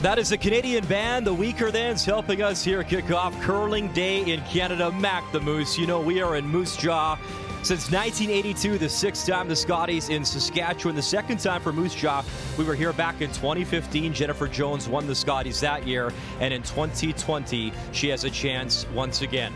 That is a Canadian band, the Weaker Thans, helping us here kick off Curling Day in Canada. Mac the Moose. You know, we are in Moose Jaw since 1982, the sixth time the Scotties in Saskatchewan, the second time for Moose Jaw. We were here back in 2015. Jennifer Jones won the Scotties that year, and in 2020, she has a chance once again.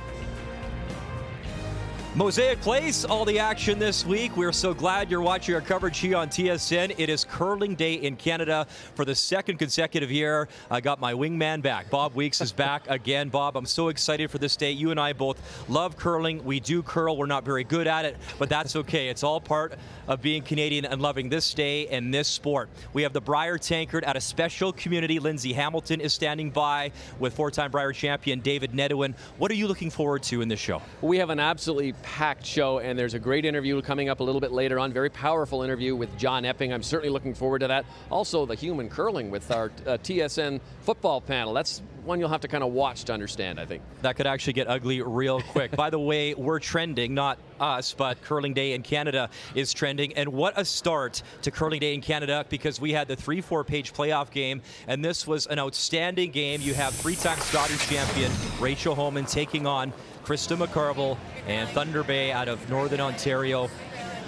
Mosaic Place, all the action this week. We're so glad you're watching our coverage here on TSN. It is Curling Day in Canada for the second consecutive year. I got my wingman back. Bob Weeks is back again. Bob, I'm so excited for this day. You and I both love curling. We do curl. We're not very good at it, but that's okay. It's all part of being Canadian and loving this day and this sport. We have the Brier tankard at a special community. Lindsay Hamilton is standing by with four-time Brier champion David Nedwin. What are you looking forward to in this show? We have an absolutely packed show, and there's a great interview coming up a little bit later on. Very powerful interview with John Epping. I'm certainly looking forward to that. Also, the human curling with our TSN football panel. That's one you'll have to kind of watch to understand, I think. That could actually get ugly real quick. By the way, we're trending, not us, but Curling Day in Canada is trending. And what a start to Curling Day in Canada, because we had the 3-4 page playoff game, and this was an outstanding game. You have three-time Scotties champion Rachel Homan taking on Krista McCarville and Thunder Bay out of Northern Ontario.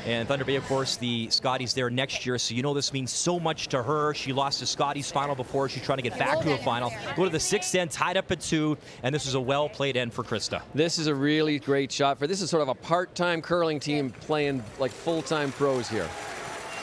And Thunder Bay, of course, the Scotties there next year, so you know this means so much to her. She lost the Scotties final before. She's trying to get back to a final. Go to the sixth end, tied up at 2, and this is a well-played end for Krista. This is a really great shot for this is sort of a part-time curling team playing like full-time pros here.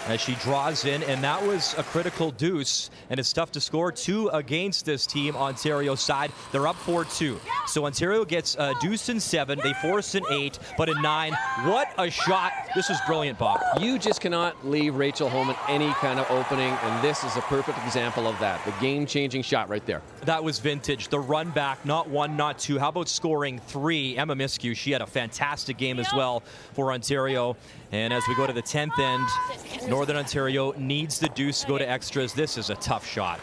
As she draws in, and that was a critical deuce, and it's tough to score 2 against this team, Ontario side. They're up 4-2. So Ontario gets a deuce in 7, they force an 8, but in 9, what a shot. This was brilliant, Bob. You just cannot leave Rachel Homan any kind of opening, and this is a perfect example of that. The game-changing shot right there. That was vintage. The run back, not 1, not 2. How about scoring 3? Emma Miskew, she had a fantastic game as well for Ontario. And as we go to the 10th end, Northern Ontario needs the deuce to go to extras. This is a tough shot.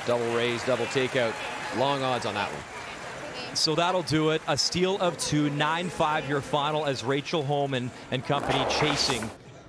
Double raise, double takeout. Long odds on that one. So that'll do it. A steal of 2, 9-5 your final as Rachel Homan and company chasing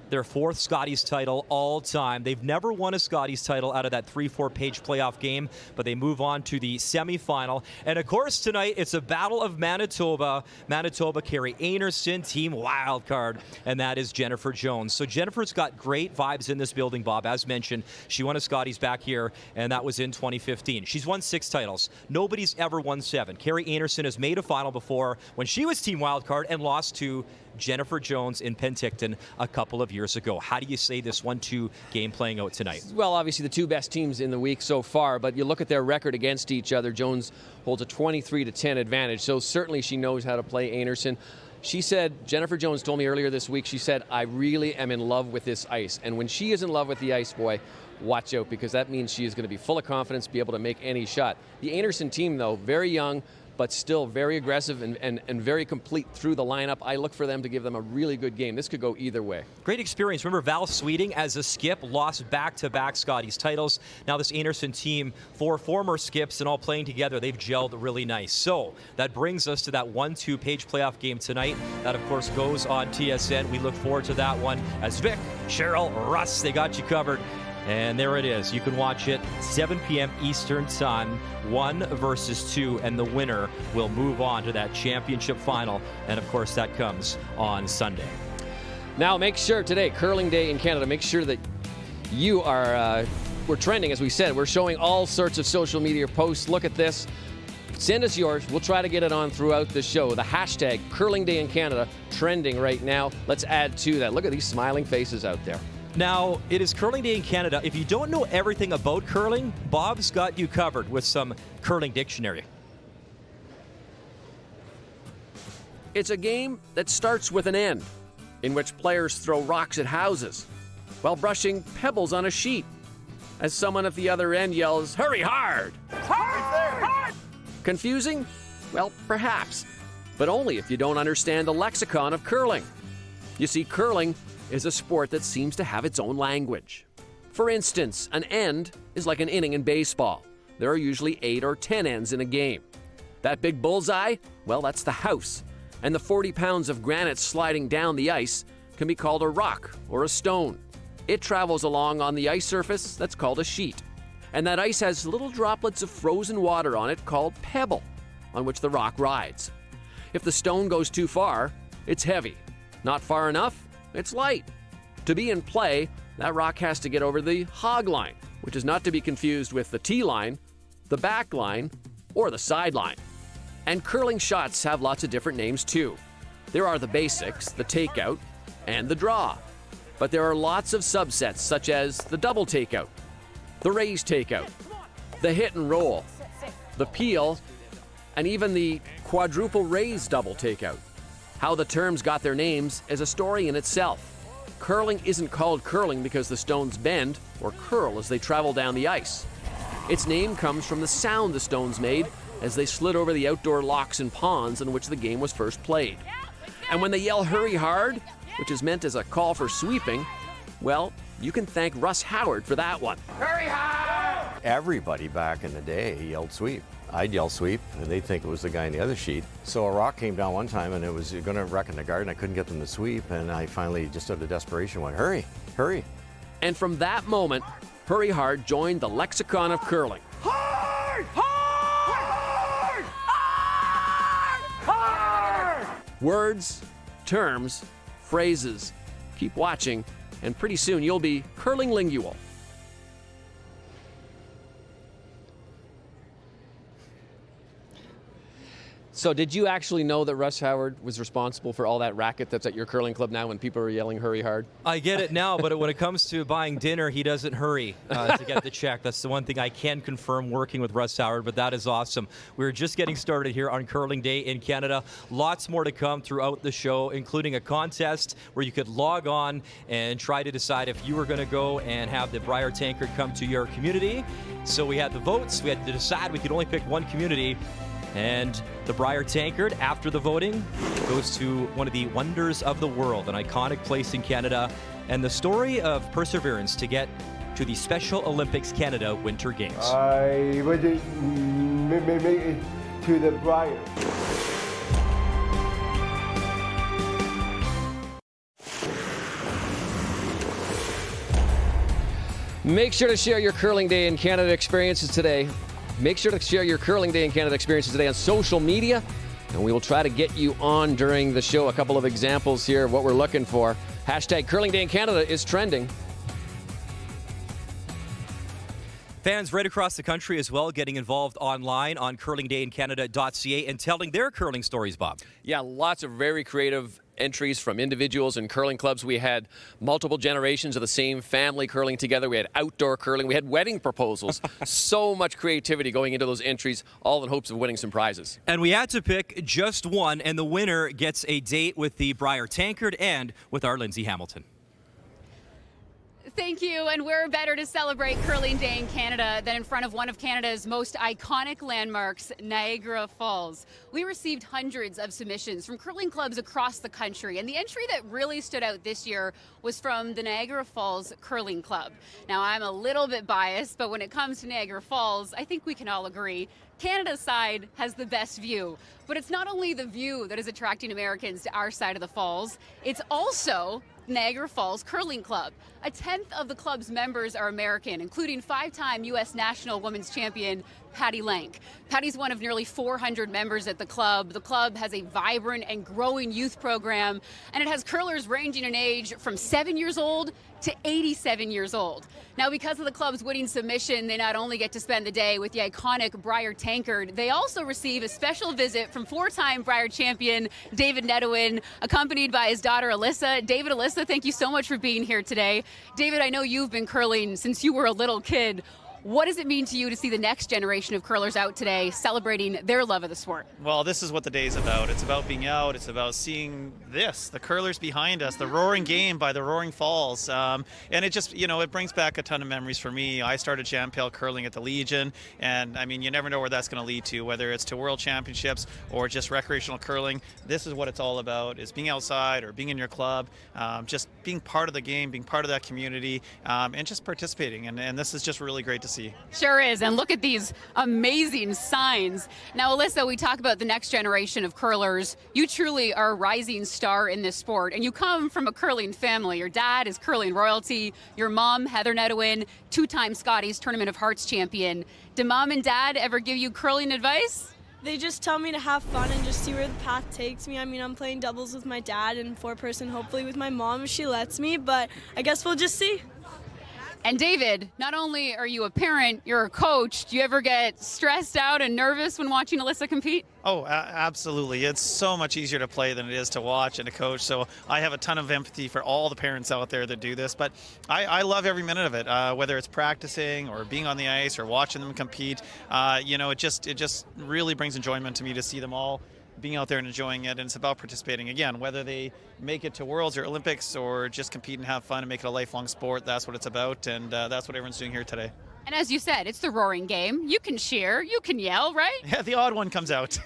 their 4th Scotties title all time. They've never won a Scotties title out of that 3-4 page playoff game, but they move on to the semifinal. And of course tonight, it's a battle of Manitoba. Manitoba, Carrie Einarson, team wildcard, and that is Jennifer Jones. So Jennifer's got great vibes in this building, Bob. As mentioned, she won a Scotties back here, and that was in 2015. She's won 6 titles. Nobody's ever won 7. Carrie Einarson has made a final before when she was team wildcard and lost to Jennifer Jones in Penticton a couple of years ago. How do you say this 1-2 game playing out tonight? Well, obviously the 2 best teams in the week so far, but you look at their record against each other. Jones holds a 23-10 advantage, so certainly she knows how to play Einarson. She said, Jennifer Jones told me earlier this week, she said, I really am in love with this ice. And when she is in love with the ice, boy, watch out, because that means she is going to be full of confidence, be able to make any shot. The Einarson team, though, very young, but still very aggressive and very complete through the lineup. I look for them to give them a really good game. This could go either way. Great experience. Remember, Val Sweeting, as a skip, lost back-to-back Scotties titles. Now this Einarson team, 4 former skips and all playing together, they've gelled really nice. So that brings us to that 1-2 page playoff game tonight. That, of course, goes on TSN. We look forward to that one as Vic, Cheryl, Russ, they got you covered. And there it is. You can watch it 7 p.m. Eastern Time, 1 versus 2, and the winner will move on to that championship final. And, of course, that comes on Sunday. Now, make sure today, Curling Day in Canada, make sure that you are, we're trending, as we said. We're showing all sorts of social media posts. Look at this. Send us yours. We'll try to get it on throughout the show. The hashtag Curling Day in Canada trending right now. Let's add to that. Look at these smiling faces out there. Now, it is Curling Day in Canada. If you don't know everything about curling, Bob's got you covered with some curling dictionary. It's a game that starts with an end, in which players throw rocks at houses while brushing pebbles on a sheet, as someone at the other end yells, "Hurry hard!" Hard! Confusing? Well, perhaps, but only if you don't understand the lexicon of curling. You see, curling is a sport that seems to have its own language. For instance, an end is like an inning in baseball. There are usually 8 or 10 ends in a game. That big bullseye, well, that's the house. And the 40 pounds of granite sliding down the ice can be called a rock or a stone. It travels along on the ice surface that's called a sheet. And that ice has little droplets of frozen water on it called pebble, on which the rock rides. If the stone goes too far, it's heavy. Not far enough, it's light. To be in play, that rock has to get over the hog line, which is not to be confused with the tee line, the back line, or the sideline. And curling shots have lots of different names too. There are the basics, the takeout, and the draw. But there are lots of subsets such as the double takeout, the raise takeout, the hit and roll, the peel, and even the quadruple raise double takeout. How the terms got their names is a story in itself. Curling isn't called curling because the stones bend or curl as they travel down the ice. Its name comes from the sound the stones made as they slid over the outdoor locks and ponds in which the game was first played. And when they yell "hurry hard," which is meant as a call for sweeping, well, you can thank Russ Howard for that one. Hurry hard! Everybody back in the day yelled sweep. I'd yell sweep, and they'd think it was the guy in the other sheet. So a rock came down one time, and it was going to wreck in the garden. I couldn't get them to sweep, and I finally, just out of desperation, went, hurry, hurry. And from that moment, Hurry Hard joined the lexicon of curling. Hard! Hard! Hard! Hard! Words, terms, phrases. Keep watching, and pretty soon you'll be curling lingual. So did you actually know that Russ Howard was responsible for all that racket that's at your curling club now when people are yelling "hurry hard"? I get it now, but when it comes to buying dinner, he doesn't hurry to get the check. That's the one thing I can confirm working with Russ Howard, but that is awesome. We're just getting started here on Curling Day in Canada. Lots more to come throughout the show, including a contest where you could log on and try to decide if you were going to go and have the Brier Tankard come to your community. So we had the votes. We had to decide we could only pick one community. And the Brier Tankard, after the voting, goes to one of the wonders of the world, an iconic place in Canada, and the story of perseverance to get to the Special Olympics Canada Winter Games. I would make it to the Brier. Make sure to share your Curling Day in Canada experiences today. Make sure to share your Curling Day in Canada experiences today on social media, and we will try to get you on during the show. A couple of examples here of what we're looking for. Hashtag Curling Day in Canada is trending. Fans right across the country as well getting involved online on curlingdayincanada.ca and telling their curling stories, Bob. Yeah, lots of very creative entries from individuals and curling clubs. We had multiple generations of the same family curling together. We had outdoor curling. We had wedding proposals. So much creativity going into those entries, all in hopes of winning some prizes. And we had to pick just one, and the winner gets a date with the Brier Tankard and with our Lindsay Hamilton. Thank you, and we're better to celebrate Curling Day in Canada than in front of one of Canada's most iconic landmarks, Niagara Falls. We received hundreds of submissions from curling clubs across the country, and the entry that really stood out this year was from the Niagara Falls Curling Club. Now, I'm a little bit biased, but when it comes to Niagara Falls, I think we can all agree Canada's side has the best view. But it's not only the view that is attracting Americans to our side of the falls, it's also Niagara Falls Curling Club. A tenth of the club's members are American, including five-time U.S. national women's champion Patty Lank. Patty's one of nearly 400 members at the club. The club has a vibrant and growing youth program, and it has curlers ranging in age from 7 years old to 87 years old. Now, because of the club's winning submission, they not only get to spend the day with the iconic Brier Tankard, they also receive a special visit from four-time Brier champion David Nedwin, accompanied by his daughter Alyssa. David, Alyssa, thank you so much for being here today. David, I know you've been curling since you were a little kid. What does it mean to you to see the next generation of curlers out today celebrating their love of the sport? Well, this is what the day is about. It's about being out. It's about seeing this, the curlers behind us, the roaring game by the Roaring Falls. And it just, it brings back a ton of memories for me. I started Jam Pail curling at the Legion, and I mean, you never know where that's going to lead to, whether it's to World Championships or just recreational curling. This is what it's all about, is being outside or being in your club, just being part of the game, being part of that community, and just participating. And this is just really great to see. see. Sure is, and look at these amazing signs. Now, Alyssa, we talk about the next generation of curlers. You truly are a rising star in this sport, and you come from a curling family. Your dad is curling royalty. Your mom, Heather Nedwin, two-time Scotties Tournament of Hearts champion. Did mom and dad ever give you curling advice? They just tell me to have fun and just see where the path takes me. I mean, I'm playing doubles with my dad and four-person hopefully with my mom if she lets me, but I guess we'll just see. And David, not only are you a parent, you're a coach. Do you ever get stressed out and nervous when watching Alyssa compete? Oh, absolutely. It's so much easier to play than it is to watch and to coach. So I have a ton of empathy for all the parents out there that do this. But I love every minute of it, whether it's practicing or being on the ice or watching them compete. It just really brings enjoyment to me to see them all being out there and enjoying it. And it's about participating. Again, whether they make it to Worlds or Olympics or just compete and have fun and make it a lifelong sport, that's what it's about. And that's what everyone's doing here today. And as you said, it's the roaring game. You can cheer, you can yell, right? Yeah, the odd one comes out.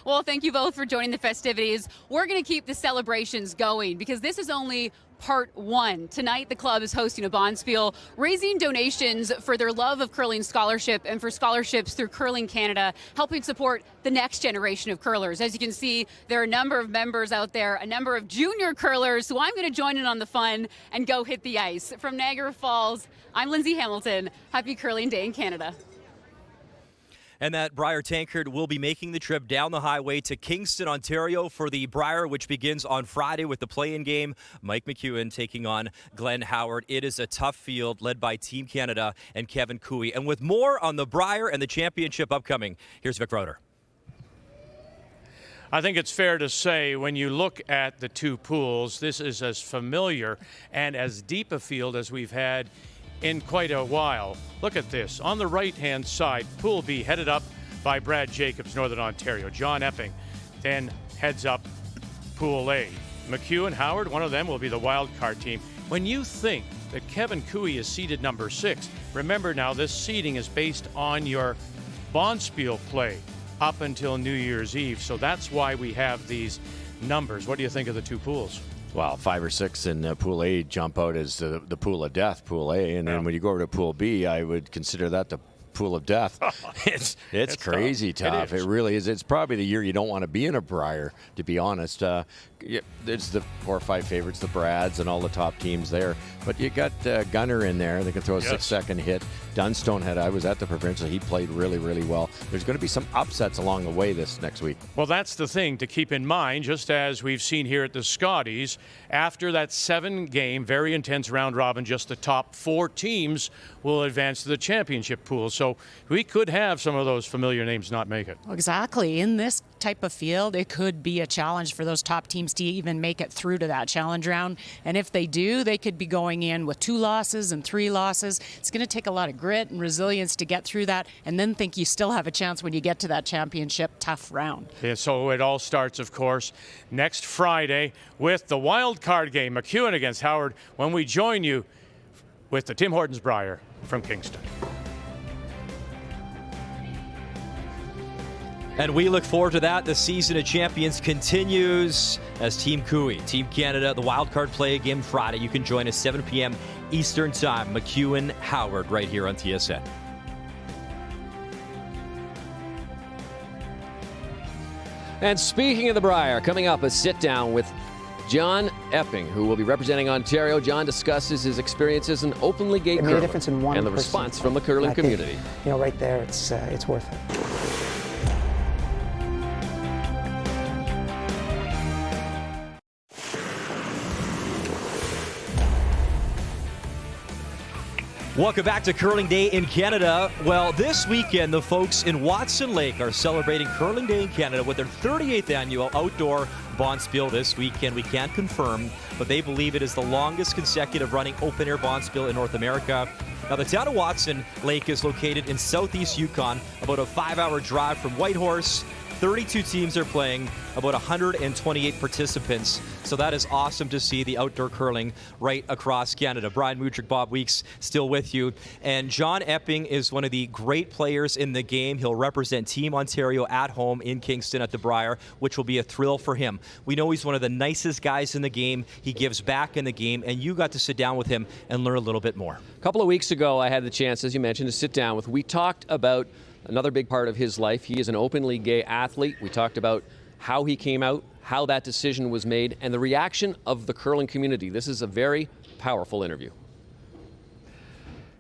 Well, thank you both for joining the festivities. We're going to keep the celebrations going because this is only part one. Tonight, the club is hosting a bonspiel, raising donations for their Love of Curling Scholarship and for scholarships through Curling Canada, helping support the next generation of curlers. As you can see, there are a number of members out there, a number of junior curlers, so I'm going to join in on the fun and go hit the ice. From Niagara Falls, I'm Lindsay Hamilton. Happy Curling Day in Canada. And that Brier tankard will be making the trip down the highway to Kingston, Ontario for the Brier, which begins on Friday with the play-in game. Mike McEwen taking on Glenn Howard. It is a tough field led by Team Canada and Kevin Cooey. And with more on the Brier and the championship upcoming, here's Vic Roeder. I think it's fair to say when you look at the two pools, this is as familiar and as deep a field as we've had in quite a while. Look at this. On the right-hand side, Pool B headed up by Brad Jacobs, Northern Ontario. John Epping then heads up Pool A. McEwen, Howard, one of them will be the wild card team. When you think that Kevin Cooey is seeded number 6, remember now this seeding is based on your bonspiel play up until New Year's Eve. So that's why we have these numbers. What do you think of the two pools? Well, 5 or 6 in Pool A jump out as the pool of death, Pool A. And then when you go over to Pool B, I would consider that the pool of death. It's crazy tough. It really is. It's probably the year you don't want to be in a Brier, to be honest. It's the 4 or 5 favorites, the Brads and all the top teams there. But you got Gunner in there. They can throw a 6-second hit. Dunstone I was at the provincial. He played really, really well. There's going to be some upsets along the way this next week. Well, that's the thing to keep in mind, just as we've seen here at the Scotties. After that 7-game, very intense round robin, just the top 4 teams will advance to the championship pool. So we could have some of those familiar names not make it. Exactly. In this type of field, it could be a challenge for those top teams to even make it through to that challenge round. And if they do, they could be going in with 2 losses and 3 losses. It's going to take a lot of grit and resilience to get through that, and then think you still have a chance when you get to that championship tough round. Yeah, so it all starts, of course, next Friday with the wild card game, McEwen against Howard, when we join you with the Tim Hortons Brier from Kingston. And we look forward to that. The season of champions continues as Team Cooey, Team Canada, the wild card play again Friday. You can join us 7 p.m. Eastern Time. McEwen, Howard, right here on TSN. And speaking of the Brier, coming up, a sit-down with John Epping, who will be representing Ontario. John discusses his experiences in openly gay curling and the response from the curling community. Right there, it's worth it. Welcome back to Curling Day in Canada. Well, this weekend, the folks in Watson Lake are celebrating Curling Day in Canada with their 38th annual outdoor bonspiel this weekend. We can't confirm, but they believe it is the longest consecutive running open-air bonspiel in North America. Now, the town of Watson Lake is located in southeast Yukon, about a 5-hour drive from Whitehorse. 32 teams are playing, about 128 participants. So that is awesome to see the outdoor curling right across Canada. Brian Mudryk, Bob Weeks, still with you. And John Epping is one of the great players in the game. He'll represent Team Ontario at home in Kingston at the Brier, which will be a thrill for him. We know he's one of the nicest guys in the game. He gives back in the game, and you got to sit down with him and learn a little bit more. A couple of weeks ago, I had the chance, as you mentioned, to sit down with. We talked about another big part of his life. He is an openly gay athlete. We talked about how he came out, how that decision was made, and the reaction of the curling community. This is a very powerful interview.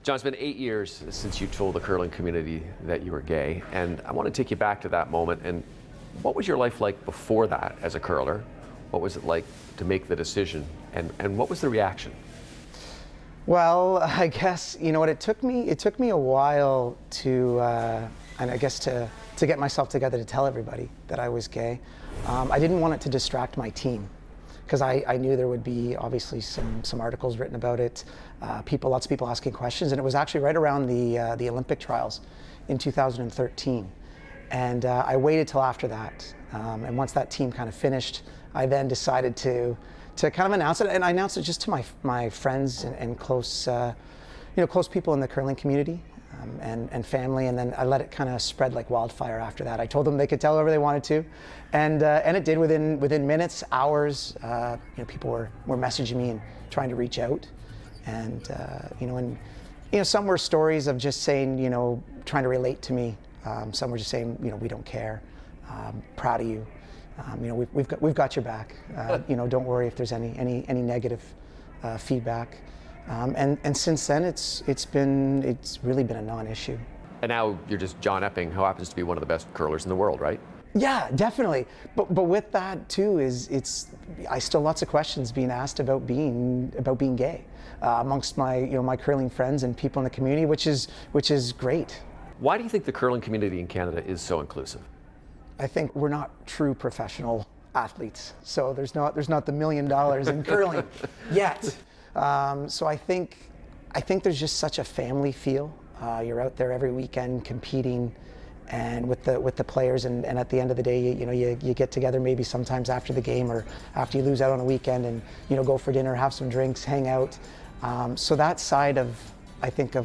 John, it's been 8 years since you told the curling community that you were gay, and I want to take you back to that moment. And what was your life like before that as a curler? What was it like to make the decision, and what was the reaction? Well, I guess, you know what, it took me a while to, and I guess to get myself together to tell everybody that I was gay. I didn't want it to distract my team, because I knew there would be obviously some articles written about it, lots of people asking questions, and it was actually right around the Olympic trials in 2013. And I waited till after that, and once that team kind of finished, I then decided to kind of announce it, and I announced it just to my friends and close, close people in the curling community and family, and then I let it kind of spread like wildfire after that. I told them they could tell whoever they wanted to, and it did within minutes, hours. People were messaging me and trying to reach out, and some were stories of just saying, trying to relate to me. Some were just saying, we don't care, proud of you. We've got your back. Don't worry if there's any negative feedback. And since then, it's really been a non-issue. And now you're just John Epping, who happens to be one of the best curlers in the world, right? Yeah, definitely. But with that too I still lots of questions being asked about being gay amongst my curling friends and people in the community, which is great. Why do you think the curling community in Canada is so inclusive? I think we're not true professional athletes, so there's not the $1 million in curling yet. So I think there's just such a family feel. You're out there every weekend competing, and with the players, and at the end of the day, you get together maybe sometimes after the game or after you lose out on a weekend, and go for dinner, have some drinks, hang out. So that side of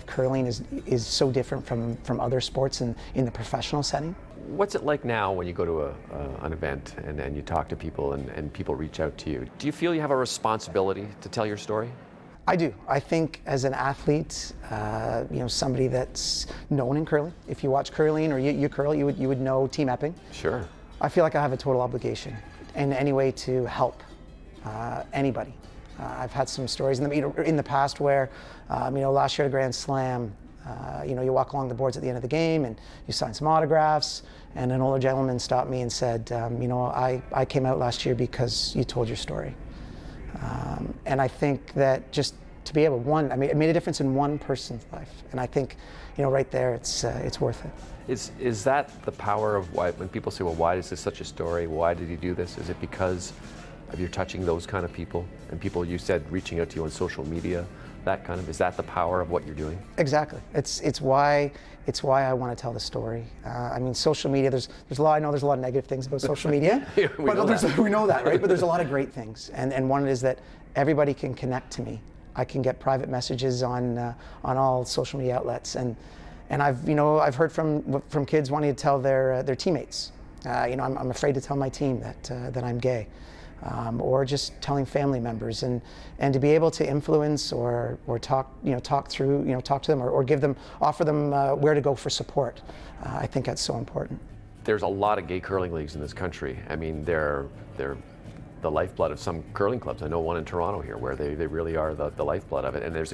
curling is so different from other sports in the professional setting. What's it like now when you go to an event and you talk to people and people reach out to you? Do you feel you have a responsibility to tell your story? I do. I think as an athlete, somebody that's known in curling, if you watch curling or you curl, you would know Team Epping. Sure. I feel like I have a total obligation in any way to help anybody. I've had some stories in the past where, last year at a Grand Slam, you walk along the boards at the end of the game and you sign some autographs, and an older gentleman stopped me and said, I came out last year because you told your story. And I think that just to be able, it made a difference in one person's life, and I think, right there, it's worth it. Is that the power of why, when people say, well, why is this such a story? Why did he do this? Is it because of you're touching those kind of people, and people, you said, reaching out to you on social media? Is that the power of what you're doing? Exactly. It's why I want to tell the story. Social media. There's a lot. I know there's a lot of negative things about social media. we know that, right? But there's a lot of great things, and one is that everybody can connect to me. I can get private messages on all social media outlets, and I've heard from kids wanting to tell their teammates. I'm afraid to tell my team that I'm gay. Or just telling family members, and to be able to influence or talk to them or offer them where to go for support. I think that's so important. There's a lot of gay curling leagues in this country. They're the lifeblood of some curling clubs. I know one in Toronto here where they really are the lifeblood of it. And there's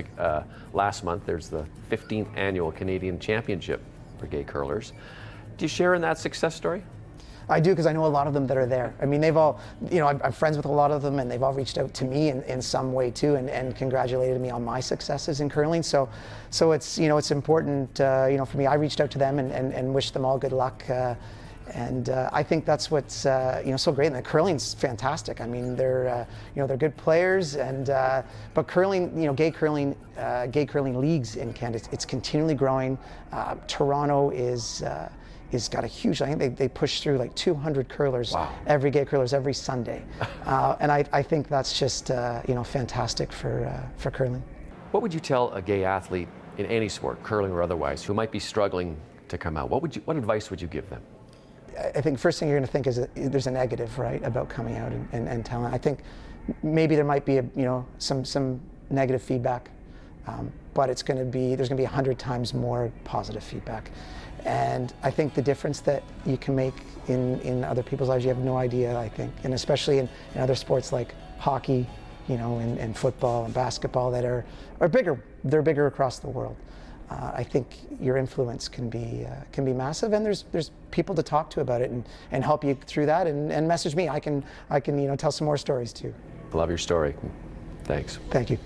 last month there's the 15th annual Canadian Championship for gay curlers. Do you share in that success story? I do, because I know a lot of them that are there. They've all, I'm friends with a lot of them, and they've all reached out to me in some way too, and congratulated me on my successes in curling. So it's, it's important, for me. I reached out to them and wished them all good luck. And I think that's what's so great. And the curling's fantastic. They're good players, and but curling, gay curling leagues in Canada, it's continually growing. Toronto is is got a huge, I think they push through like 200 curlers, every gay curlers every Sunday. And I think that's just, fantastic for curling. What would you tell a gay athlete in any sport, curling or otherwise, who might be struggling to come out? What advice would you give them? I think first thing you're going to think is there's a negative, right, about coming out and telling. I think maybe there might be some negative feedback, but there's going to be 100 times more positive feedback. And I think the difference that you can make in other people's lives, you have no idea, I think, and especially in other sports like hockey, and football and basketball that are bigger. They're bigger across the world. I think your influence can be massive, and there's people to talk to about it and help you through that, and message me. I can tell some more stories too. Love your story. Thanks. Thank you.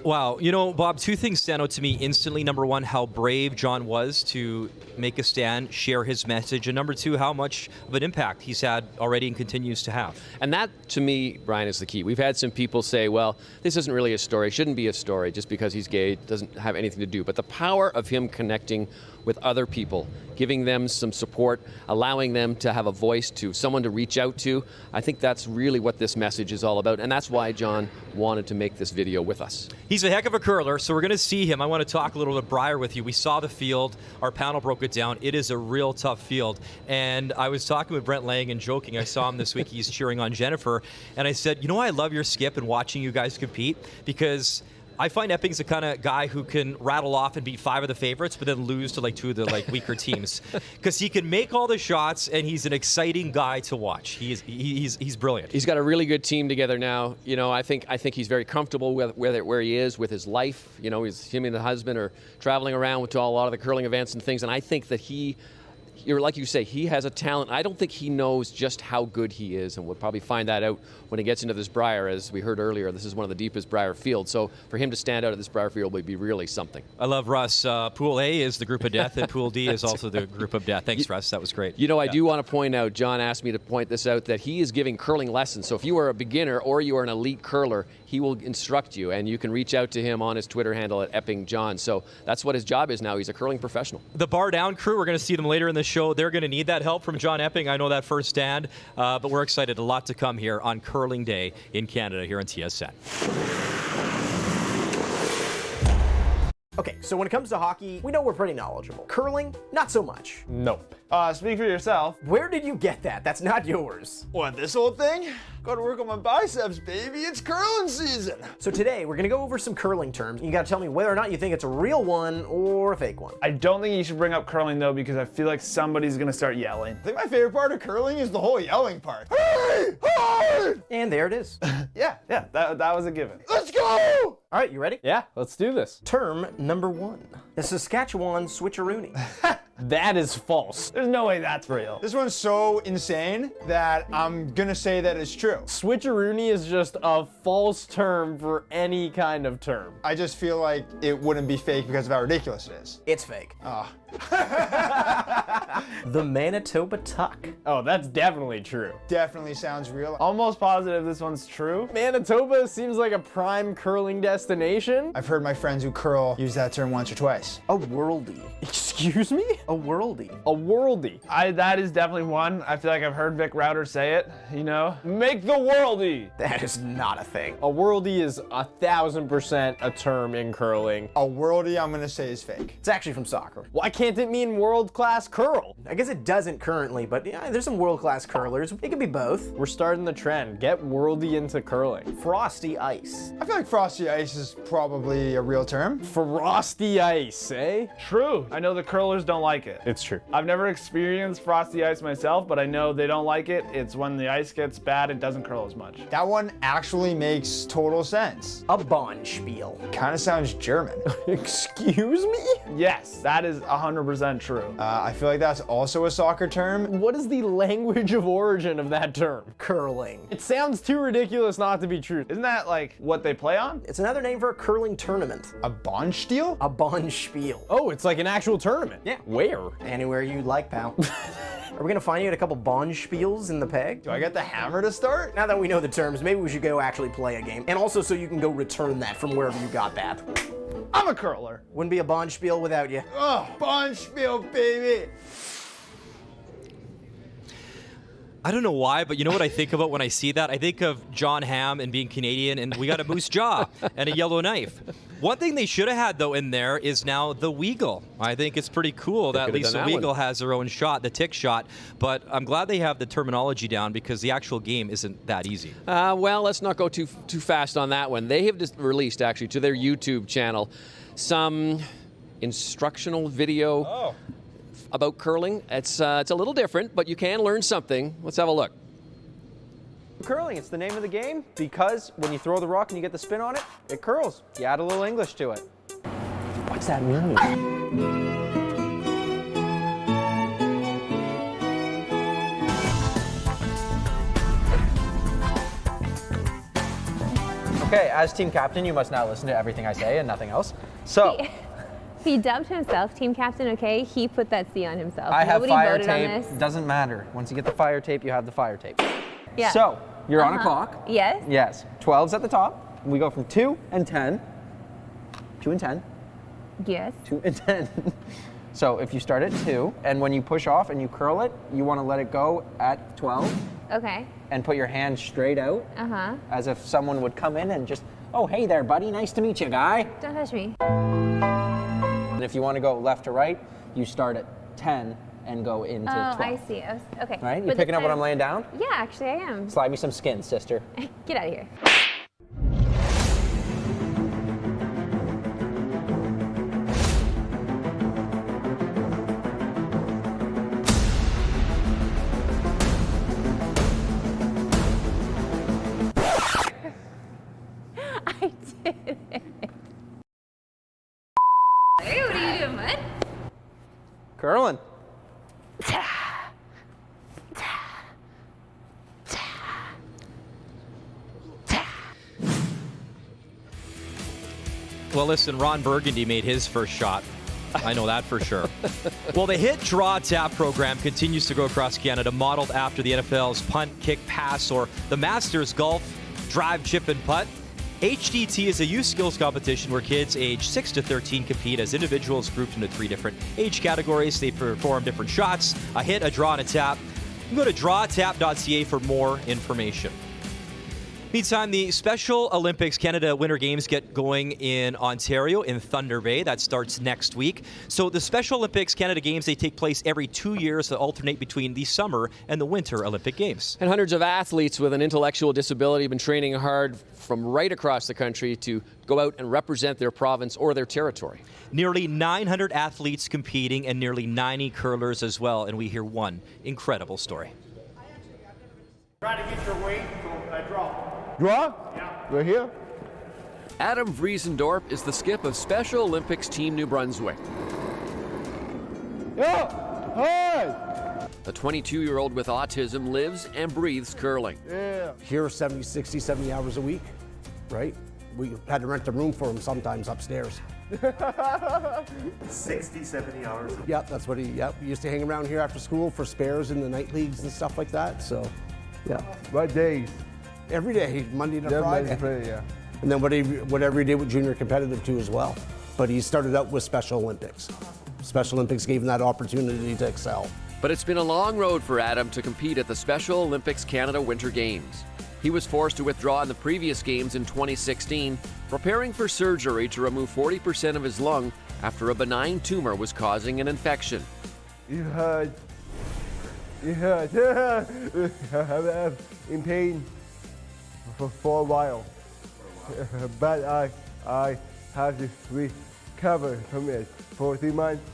Wow. Bob, two things stand out to me instantly. Number one, how brave John was to make a stand, share his message. And number two, how much of an impact he's had already and continues to have. And that, to me, Brian, is the key. We've had some people say, well, this isn't really a story, shouldn't be a story just because he's gay, doesn't have anything to do. But the power of him connecting with other people, giving them some support, allowing them to have a voice, to someone to reach out to, I think that's really what this message is all about. And that's why John wanted to make this video with us. He's a heck of a curler, so we're going to see him. I want to talk a little bit Brier with you. We saw the field. Our panel broke it down. It is a real tough field. And I was talking with Brent Lang and joking. I saw him this week. He's cheering on Jennifer. And I said, I love your skip and watching you guys compete, because I find Epping's the kind of guy who can rattle off and beat 5 of the favorites, but then lose to two of the weaker teams, because he can make all the shots, and he's an exciting guy to watch. He's brilliant. He's got a really good team together now. I think he's very comfortable with where he is with his life. Him and the husband are traveling around to a lot of the curling events and things, and I think that like you say, he has a talent. I don't think he knows just how good he is, and we'll probably find that out when he gets into this Brier. As we heard earlier, this is one of the deepest Brier fields, so for him to stand out at this Brier field would be really something. I love Russ. Pool A is the group of death, and Pool D is also the group of death. Thanks, Russ. That was great. I do want to point out, John asked me to point this out, that he is giving curling lessons. So if you are a beginner or you are an elite curler, he will instruct you, and you can reach out to him on his Twitter handle at @EppingJohn. So that's what his job is now. He's a curling professional. The bar down crew, we're going to see them later in the show. They're going to need that help from John Epping. I know that firsthand, but we're excited. A lot to come here on Curling Day in Canada here on TSN. Okay, so when it comes to hockey, we know we're pretty knowledgeable. Curling, not so much. Nope. Speak for yourself. Where did you get that? That's not yours. What, this old thing? Got to work on my biceps, baby. It's curling season. So today, we're gonna go over some curling terms. You gotta tell me whether or not you think it's a real one or a fake one. I don't think you should bring up curling, though, because I feel like somebody's gonna start yelling. I think my favorite part of curling is the whole yelling part. Hey! Hard! And there it is. Yeah, that was a given. Let's go! All right, you ready? Yeah, let's do this. Term number 1. The Saskatchewan switcheroony. That is false. There's no way that's real. This one's so insane that I'm gonna say that it's true. Switcheroony is just a false term for any kind of term. I just feel like it wouldn't be fake because of how ridiculous it is. It's fake. Oh. The Manitoba Tuck. Oh, that's definitely true. Definitely sounds real. Almost positive this one's true. Manitoba seems like a prime curling destination. I've heard my friends who curl use that term once or twice. A worldie. Excuse me? A worldie. A worldie. That is definitely one. I feel like I've heard Vic Rauter say it, Make the worldie. That is not a thing. A worldie is 1,000% a term in curling. A worldie, I'm gonna say, is fake. It's actually from soccer. Why can't it mean world-class curl? I guess it doesn't currently, but yeah, there's some world-class curlers. It could be both. We're starting the trend. Get worldie into curling. Frosty ice. I feel like frosty ice is probably a real term. Frosty ice, eh? True. I know the curlers don't like it. It's true. I've never experienced frosty ice myself, but I know they don't like it. It's when the ice gets bad, it doesn't curl as much. That one actually makes total sense. A Bonspiel. Kind of sounds German. Excuse me? Yes, that is 100% true. I feel like that's also a soccer term. What is the language of origin of that term? Curling. It sounds too ridiculous not to be true. Isn't that like what they play on? It's another name for a curling tournament. A Bonspiel? A Bonspiel. Oh, it's like an actual tournament. Yeah. Where? Anywhere you'd like, pal. Are we gonna find you at a couple Bonspiels in the peg? Do I get the hammer to start? Now that we know the terms, maybe we should go actually play a game. And also so you can go return that from wherever you got that. I'm a curler. Wouldn't be a Bonspiel without you. Oh, Bonspiel, baby. I don't know why, but you know what I think about when I see that? I think of John Hamm and being Canadian, and we got a moose jaw and a yellow knife. One thing they should have had, though, in there is now the Weagle. I think it's pretty cool that Lisa Weagle has her own shot, the tick shot. But I'm glad they have the terminology down because the actual game isn't that easy. Well, let's not go too fast on that one. They have just released, actually, to their YouTube channel, some instructional video about curling. It's a little different, but you can learn something. Let's have a look. Curling, it's the name of the game because when you throw the rock and you get the spin on it, it curls. You add a little English to it. What's that mean? Okay, as team captain, you must now listen to everything I say and nothing else. So, he dubbed himself team captain, okay? He put that C on himself. I have Nobody fire voted tape. on this. Doesn't matter. Once you get the fire tape, you have the fire tape. Yeah. So, you're on a clock. Yes. Yes. 12's at the top. We go from 2 and 10. 2 and 10. Yes. 2 and 10. So if you start at 2, and when you push off and you curl it, you want to let it go at 12. Okay. And put your hand straight out. Uh-huh. As if someone would come in and just, oh, hey there, buddy. Nice to meet you, guy. Don't touch me. And if you want to go left to right, you start at 10 and go into 12. Oh, I see. Okay. Right? You picking up what I'm laying down? Yeah, actually I am. Slide me some skin, sister. Get out of here. I did it. Hey, what are you doing, bud? Curling. Well, listen, Ron Burgundy made his first shot. I know that for sure. Well, the hit, draw, tap program continues to go across Canada, modeled after the NFL's punt, kick, pass, or the Masters golf, drive, chip, and putt. HDT is a youth skills competition where kids age 6 to 13 compete as individuals grouped into 3 different age categories. They perform different shots, a hit, a draw, and a tap. You can go to drawtap.ca for more information. Meantime, the Special Olympics Canada Winter Games get going in Ontario in Thunder Bay. That starts next week. So the Special Olympics Canada Games, they take place every 2 years that alternate between the summer and the Winter Olympic Games. And hundreds of athletes with an intellectual disability have been training hard from right across the country to go out and represent their province or their territory. Nearly 900 athletes competing and nearly 90 curlers as well. And we hear one incredible story. Try to get your weight, so I draw. Draw? Yeah. Right here? Adam Vriesendorp is the skip of Special Olympics Team New Brunswick. Yeah. Hi. The 22-year-old with autism lives and breathes curling. Yeah. Here 70, 60, 70 hours a week, right? We had to rent a room for him sometimes upstairs. 60, 70 hours. Yeah, that's what we used to hang around here after school for spares in the night leagues and stuff like that, so, yeah. What days? Every day, Monday to Yeah, Friday. Monday to Friday, yeah. And then whatever he did with junior competitive too as well. But he started out with Special Olympics. Special Olympics gave him that opportunity to excel. But it's been a long road for Adam to compete at the Special Olympics Canada Winter Games. He was forced to withdraw in the previous games in 2016, preparing for surgery to remove 40% of his lung after a benign tumor was causing an infection. You hurt. I'm in pain for a while. But I have to recover from it for 3 months.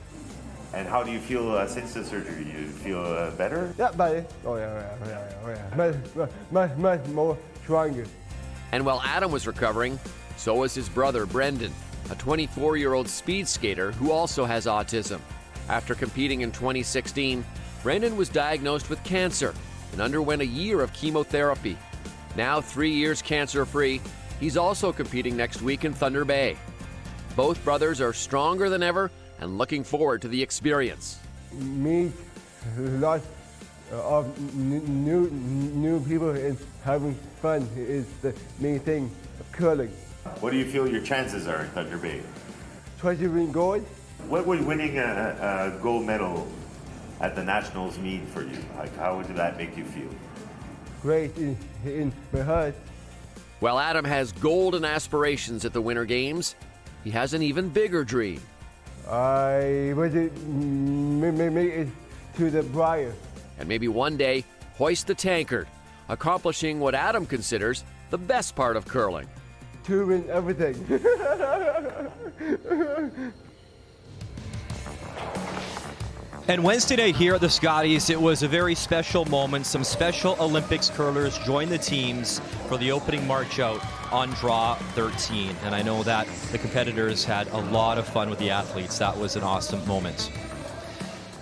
And how do you feel since the surgery? You feel better? Yeah, better. Oh yeah. Much more stronger. And while Adam was recovering, so was his brother Brendan, a 24-year-old speed skater who also has autism. After competing in 2016, Brendan was diagnosed with cancer and underwent a year of chemotherapy. Now 3 years cancer-free, he's also competing next week in Thunder Bay. Both brothers are stronger than ever and looking forward to the experience. Meet lots of new people and having fun is the main thing of curling. What do you feel your chances are in Thunder Bay? try to win gold. What would winning a gold medal at the Nationals mean for you? Like, how would that make you feel? Great in my heart. While Adam has golden aspirations at the Winter Games, he has an even bigger dream. I want to make it to the Brier. And maybe one day hoist the tankard, accomplishing what Adam considers the best part of curling. To win everything. And Wednesday night here at the Scotties, it was a very special moment. Some special Olympics curlers joined the teams for the opening march out on Draw 13. And I know that the competitors had a lot of fun with the athletes. That was an awesome moment.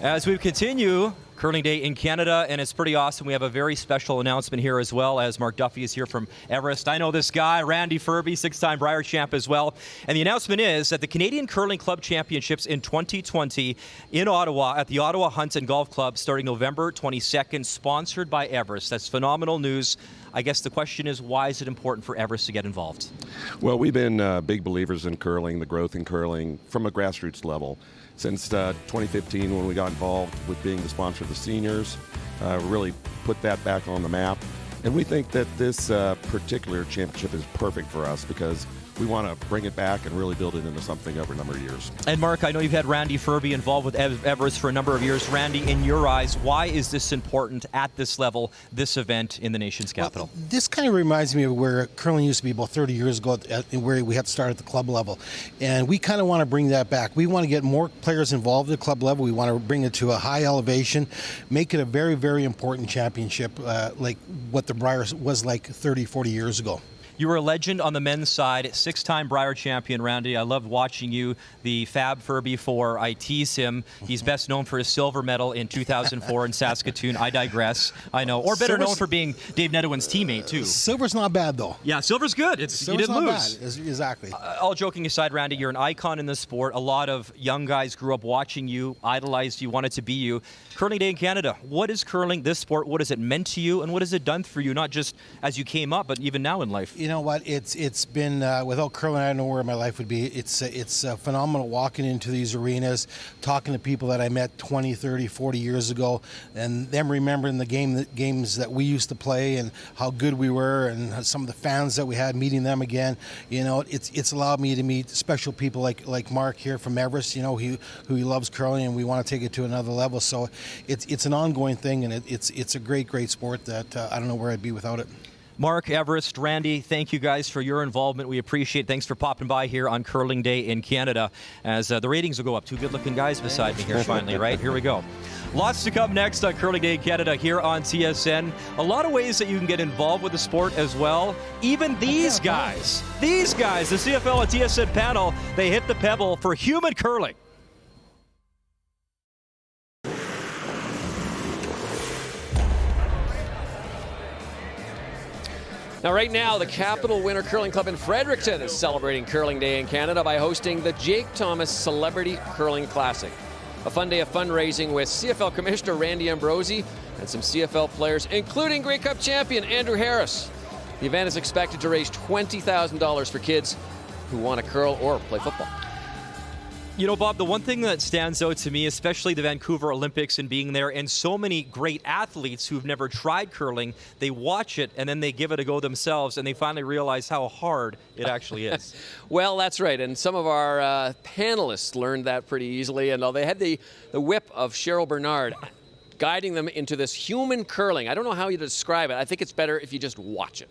As we continue, Curling Day in Canada, and it's pretty awesome. We have a very special announcement here as well, as Mark Duffy is here from Everest. I know this guy, Randy Furby, 6-time Brier champ as well. And the announcement is that the Canadian Curling Club Championships in 2020 in Ottawa at the Ottawa Hunt and Golf Club starting November 22nd, sponsored by Everest. That's phenomenal news. I guess the question is, why is it important for Everest to get involved? Well, we've been big believers in curling, the growth in curling from a grassroots level. Since 2015, when we got involved with being the sponsor of the seniors, really put that back on the map. And we think that this particular championship is perfect for us because we want to bring it back and really build it into something over a number of years. And Mark, I know you've had Randy Furby involved with Everest for a number of years. Randy, in your eyes, why is this important at this level, this event in the nation's capital? Well, this kind of reminds me of where curling used to be about 30 years ago, where we had to start at the club level. And we kind of want to bring that back. We want to get more players involved at the club level. We want to bring it to a high elevation, make it a very, very important championship, like what the Brier was like 30, 40 years ago. You were a legend on the men's side, 6-time Brier champion, Randy. I loved watching you, the Fab Furby 4. I tease him. He's best known for his silver medal in 2004 in Saskatoon. I digress. I know. Or better known for being Dave Nedwin's teammate, too. Silver's not bad, though. Yeah, silver's good. You didn't lose. Bad. Exactly. All joking aside, Randy, you're an icon in the sport. A lot of young guys grew up watching you, idolized you, wanted to be you. Curling Day in Canada. What is curling, this sport? What has it meant to you? And what has it done for you, not just as you came up, but even now in life? You know what? It's been, without curling, I don't know where my life would be. It's phenomenal walking into these arenas, talking to people that I met 20, 30, 40 years ago, and them remembering the games that we used to play and how good we were, and some of the fans that we had, meeting them again. You know, it's allowed me to meet special people like Mark here from Everest, you know, who he loves curling, and we want to take it to another level. So it's an ongoing thing, and it's a great sport that I don't know where I'd be without it. Mark, Everest, Randy, thank you guys for your involvement. We appreciate it. Thanks for popping by here on Curling Day in Canada. As the ratings will go up. Two good-looking guys beside me here finally, right? Here we go. Lots to come next on Curling Day in Canada here on TSN. A lot of ways that you can get involved with the sport as well. Even these guys, the CFL and TSN panel, they hit the pebble for human curling. Now, right now, the Capital Winter Curling Club in Fredericton is celebrating Curling Day in Canada by hosting the Jake Thomas Celebrity Curling Classic. A fun day of fundraising with CFL Commissioner Randy Ambrosi and some CFL players, including Grey Cup champion Andrew Harris. The event is expected to raise $20,000 for kids who want to curl or play football. You know, Bob, the one thing that stands out to me, especially the Vancouver Olympics and being there, and so many great athletes who've never tried curling, they watch it and then they give it a go themselves and they finally realize how hard it actually is. Well, that's right. And some of our panelists learned that pretty easily. And they had the whip of Cheryl Bernard guiding them into this human curling. I don't know how you describe it. I think it's better if you just watch it.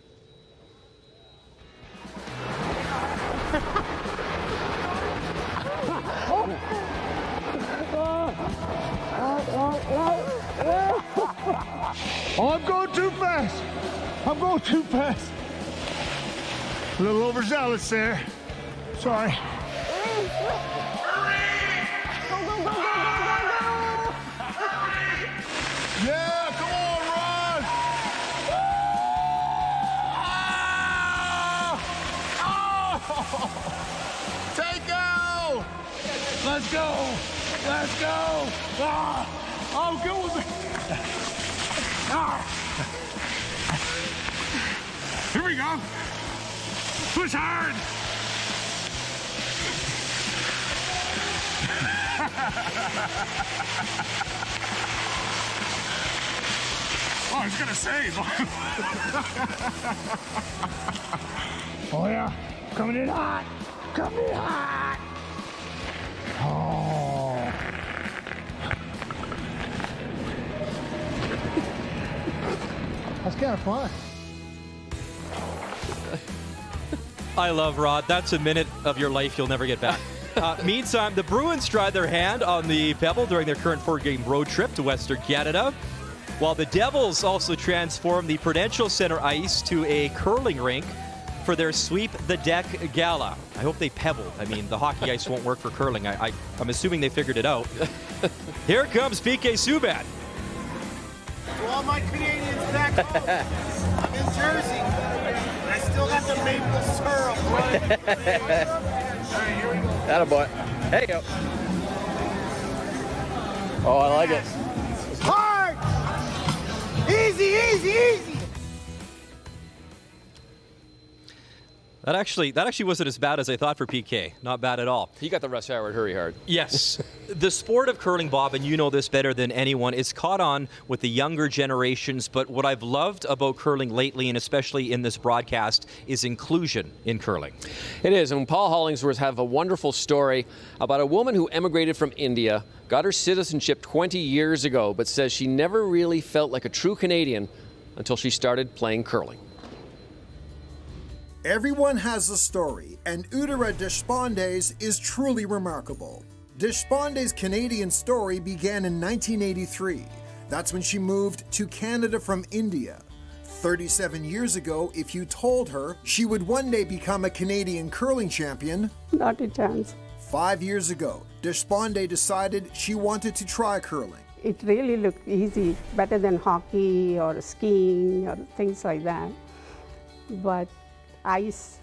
Oh, I'm going too fast. I'm going too fast. A little overzealous there. Sorry. Go, go, go, go, go, go, go. Yeah, come on, Ron. Oh! Take out. Let's go. Let's go. Oh, go with me. Here we go. Push hard. Oh, he's gonna save. Oh yeah, coming in hot. Coming in hot. Oh. That's kind of fun. I love Rod. That's a minute of your life you'll never get back. Meantime, the Bruins tried their hand on the Pebble during their current 4-game road trip to Western Canada, while the Devils also transformed the Prudential Center ice to a curling rink for their Sweep the Deck gala. I hope they pebbled. I mean, the hockey ice won't work for curling. I'm assuming they figured it out. Here comes PK Subban. To all my Canadians back home, I'm in Jersey, and I still got the maple syrup. Attaboy. There you go. Oh, I like it. Hard! Easy, easy, easy! That actually wasn't as bad as I thought for PK. Not bad at all. He got the Russ Howard hurry hard. Yes. The sport of curling, Bob, and you know this better than anyone, is caught on with the younger generations. But what I've loved about curling lately, and especially in this broadcast, is inclusion in curling. It is. And Paul Hollingsworth have a wonderful story about a woman who emigrated from India, got her citizenship 20 years ago, but says she never really felt like a true Canadian until she started playing curling. Everyone has a story, and Uttara Deshpande's is truly remarkable. Deshpande's Canadian story began in 1983. That's when she moved to Canada from India. 37 years ago, if you told her she would one day become a Canadian curling champion, not a chance. 5 years ago, Deshpande decided she wanted to try curling. It really looked easy, better than hockey or skiing or things like that. But ice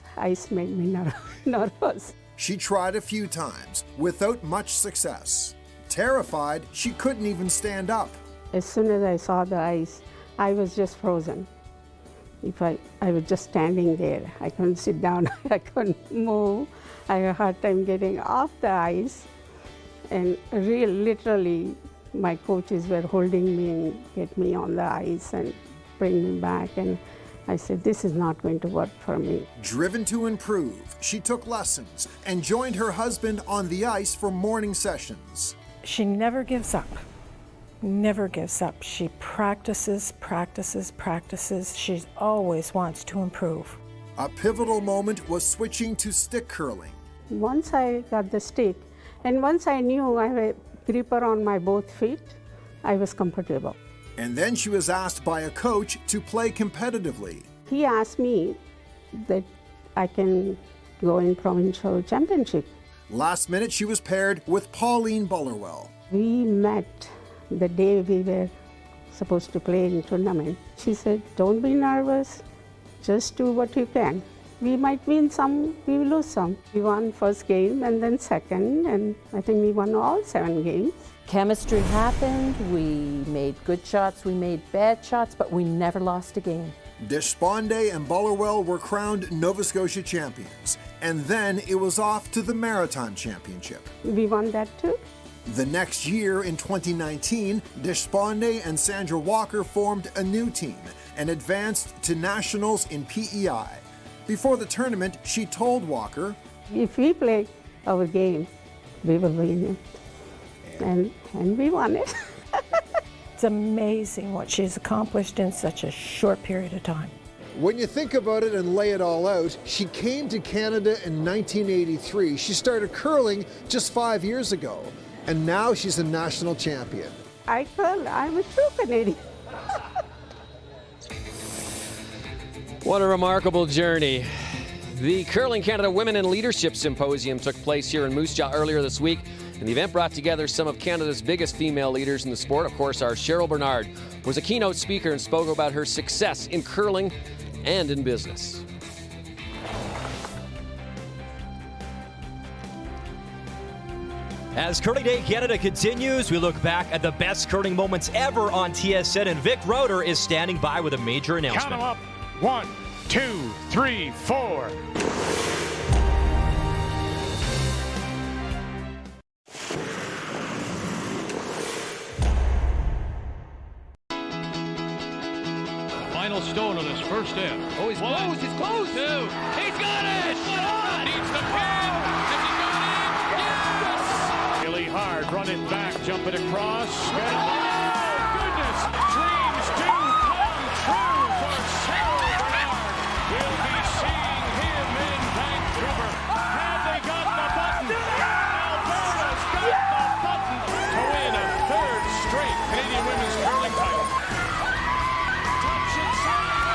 made me nervous. She tried a few times without much success. Terrified, she couldn't even stand up. As soon as I saw the ice, I was just frozen. I was just standing there. I couldn't sit down, I couldn't move. I had a hard time getting off the ice. And literally, my coaches were holding me and get me on the ice and bring me back. And I said, this is not going to work for me. Driven to improve, she took lessons and joined her husband on the ice for morning sessions. She never gives up. Never gives up. She practices, practices, practices. She always wants to improve. A pivotal moment was switching to stick curling. Once I got the stick, and once I knew I had a gripper on my both feet, I was comfortable. And then she was asked by a coach to play competitively. He asked me that I can go in provincial championship. Last minute, she was paired with Pauline Bullerwell. We met the day we were supposed to play in tournament. She said, don't be nervous, just do what you can. We might win some, we will lose some. We won first game and then second, and I think we won all 7 games. Chemistry happened, we made good shots, we made bad shots, but we never lost a game. Deshpande and Bullerwell were crowned Nova Scotia champions, and then it was off to the Maritime Championship. We won that too. The next year, in 2019, Deshpande and Sandra Walker formed a new team and advanced to nationals in PEI. Before the tournament, she told Walker, if we play our game, we will win it. And we won it. It's amazing what she's accomplished in such a short period of time. When you think about it and lay it all out, she came to Canada in 1983. She started curling just 5 years ago, and now she's a national champion. I curl, I'm a true Canadian. What a remarkable journey. The Curling Canada Women in Leadership Symposium took place here in Moose Jaw earlier this week, and the event brought together some of Canada's biggest female leaders in the sport. Of course, our Cheryl Bernard was a keynote speaker and spoke about her success in curling and in business. As Curling Day Canada continues, we look back at the best curling moments ever on TSN, and Vic Rauter is standing by with a major announcement. Count them up. 1, 2, 3, 4. going to this first end. Oh, he's close. He's close. 2. He's got it. Needs the pin. Has he got it? Yes. Really hard. Run it back. Jump it across. Get it. Oh, goodness. Dreams do come true for Cyril Bernard. We'll be seeing him in Vancouver. Have they got the button? Alberta's got the button to win a 3rd straight Canadian women's curling title. Touch inside.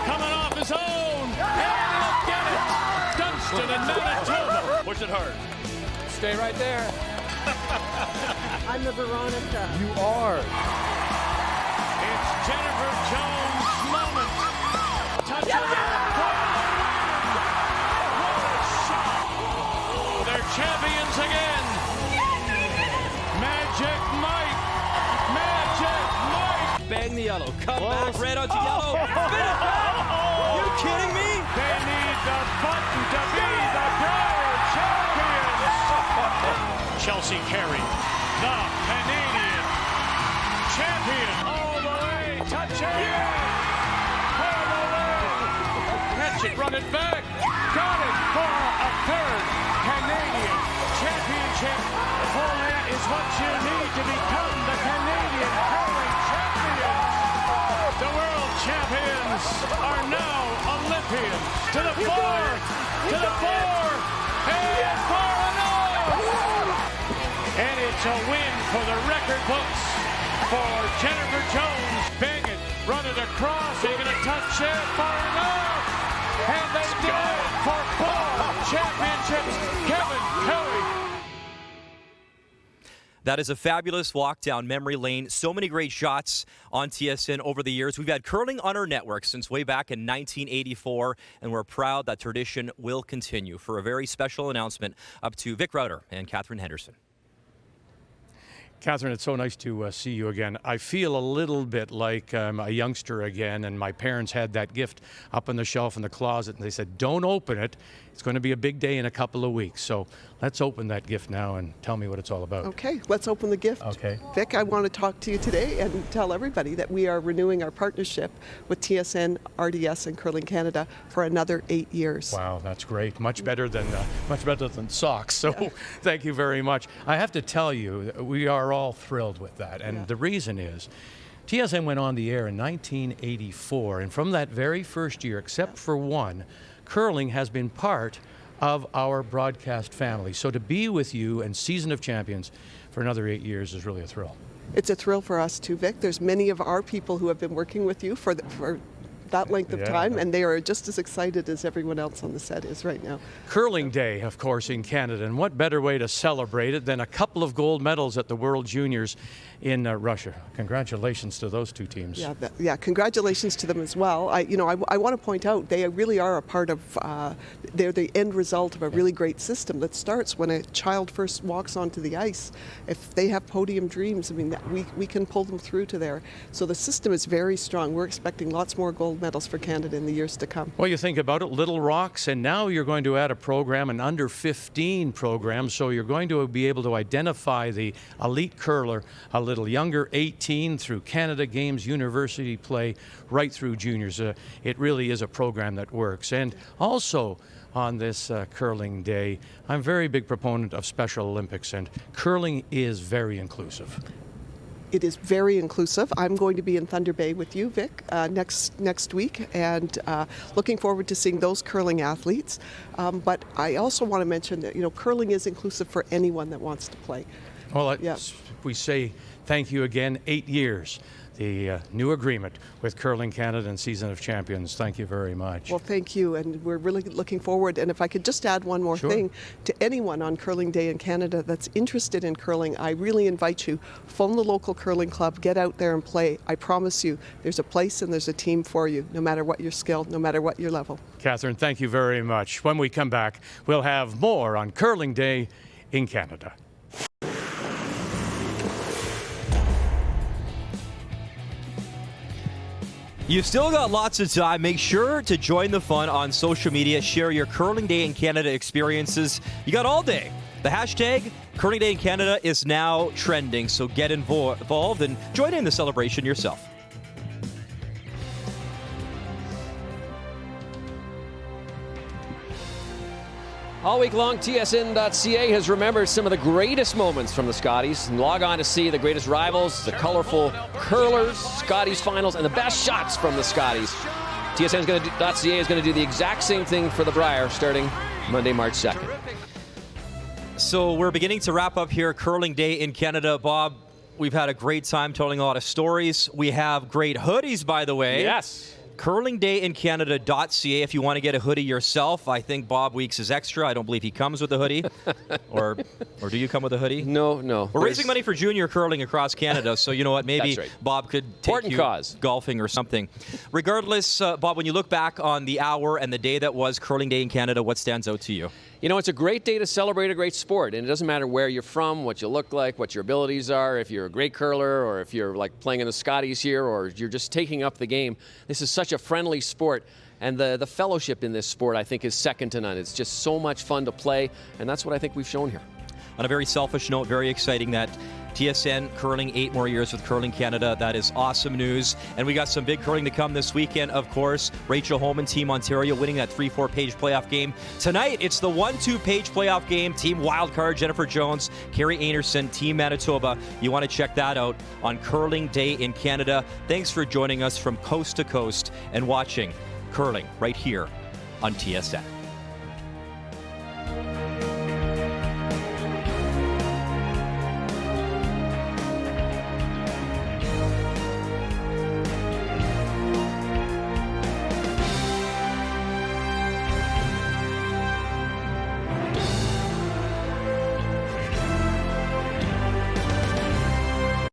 Coming off his own. And he'll get it. Dunstan and Manitoba. Push it hard. Stay right there. I'm the Veronica. You are. It's Jennifer Jones' moment. Touch it. What a shot. They're champions again. Magic Mike. Magic Mike. Bang the yellow. Come back. Red onto yellow. Spin it back. Are you kidding me? They need the button to be the Brier champions. Chelsea Carey, the Canadian champion. All the way. Touch it. All the way. Catch it. Run it back. Got it for a 3rd Canadian championship. That is what you need to become the Canadian curling champions. The world champions are now Olympians. To the 4, to the 4, and far enough. And it's a win for the record books for Jennifer Jones. Bang it, run it across. They're going to touch it far enough. And they did it for 4 championships. Kevin Kelly. That is a fabulous walk down memory lane. So many great shots on TSN over the years. We've had curling on our network since way back in 1984, and we're proud that tradition will continue. For a very special announcement, up to Vic Rauter and Catherine Henderson. Catherine, it's so nice to see you again. I feel a little bit like I'm a youngster again, and my parents had that gift up on the shelf in the closet, and they said, don't open it. It's going to be a big day in a couple of weeks. So let's open that gift now and tell me what it's all about. Okay, let's open the gift. Okay. Vic, I want to talk to you today and tell everybody that we are renewing our partnership with TSN, RDS, and Curling Canada for another 8 years. Wow, that's great. Much better than socks. So thank you very much. I have to tell you, we are all thrilled with that. And the reason is, TSN went on the air in 1984, and from that very first year, except for one, curling has been part of our broadcast family. So to be with you and Season of Champions for another 8 years is really a thrill. It's a thrill for us too, Vic. There's many of our people who have been working with you for that length of time, and they are just as excited as everyone else on the set is right now. Curling Day, of course, in Canada, and what better way to celebrate it than a couple of gold medals at the World Juniors in Russia. Congratulations to those two teams. Yeah, congratulations to them as well. I want to point out they really are a part of, they're the end result of a really great system that starts when a child first walks onto the ice. If they have podium dreams, I mean, we can pull them through to there. So the system is very strong. We're expecting lots more gold medals for Canada in the years to come. Well, you think about it, Little Rocks, and now you're going to add a program, an under 15 program, so you're going to be able to identify the elite curler a little younger, 18 through Canada Games, university play, right through juniors. It really is a program that works. And also on this curling day, I'm a very big proponent of Special Olympics, and curling is very inclusive. It is very inclusive. I'm going to be in Thunder Bay with you, Vic, next week, and looking forward to seeing those curling athletes. But I also want to mention that curling is inclusive for anyone that wants to play. Well, we say thank you again. 8 years. The new agreement with Curling Canada and Season of Champions. Thank you very much. Well, thank you, and we're really looking forward. And if I could just add one more thing to anyone on Curling Day in Canada that's interested in curling, I really invite you, phone the local curling club, get out there and play. I promise you, there's a place and there's a team for you, no matter what your skill, no matter what your level. Catherine, thank you very much. When we come back, we'll have more on Curling Day in Canada. You've still got lots of time. Make sure to join the fun on social media. Share your Curling Day in Canada experiences. You got all day The hashtag Curling Day in Canada is now trending, so get involved and join in the celebration yourself. All week long, TSN.ca has remembered some of the greatest moments from the Scotties. And log on to see the greatest rivals, the colorful curlers, Scotties finals, and the best shots from the Scotties. TSN.ca is going to do the exact same thing for the Brier starting Monday, March 2nd. So we're beginning to wrap up here, Curling Day in Canada. Bob, we've had a great time telling a lot of stories. We have great hoodies, by the way. Yes. curlingdayincanada.ca if you want to get a hoodie yourself. I think Bob Weeks is extra. I don't believe he comes with a hoodie. or do you come with a hoodie? No. We're raising money for junior curling across Canada, so you know what? Maybe right. Bob could take you golfing or something. Regardless, Bob, when you look back on the hour and the day that was Curling Day in Canada, what stands out to you? You know, it's a great day to celebrate a great sport, and it doesn't matter where you're from, what you look like, what your abilities are, if you're a great curler, or if you're like playing in the Scotties here, or you're just taking up the game. This is such a friendly sport, and the fellowship in this sport, I think, is second to none. It's just so much fun to play, and that's what I think we've shown here. On a very selfish note, very exciting that TSN curling 8 more years with Curling Canada. That is awesome news. And we got some big curling to come this weekend, of course. Rachel Holman, Team Ontario, winning that 3-4 page playoff game. Tonight, it's the 1-2 page playoff game. Team Wildcard, Jennifer Jones, Carrie Anderson, Team Manitoba. You want to check that out on Curling Day in Canada. Thanks for joining us from coast to coast and watching curling right here on TSN.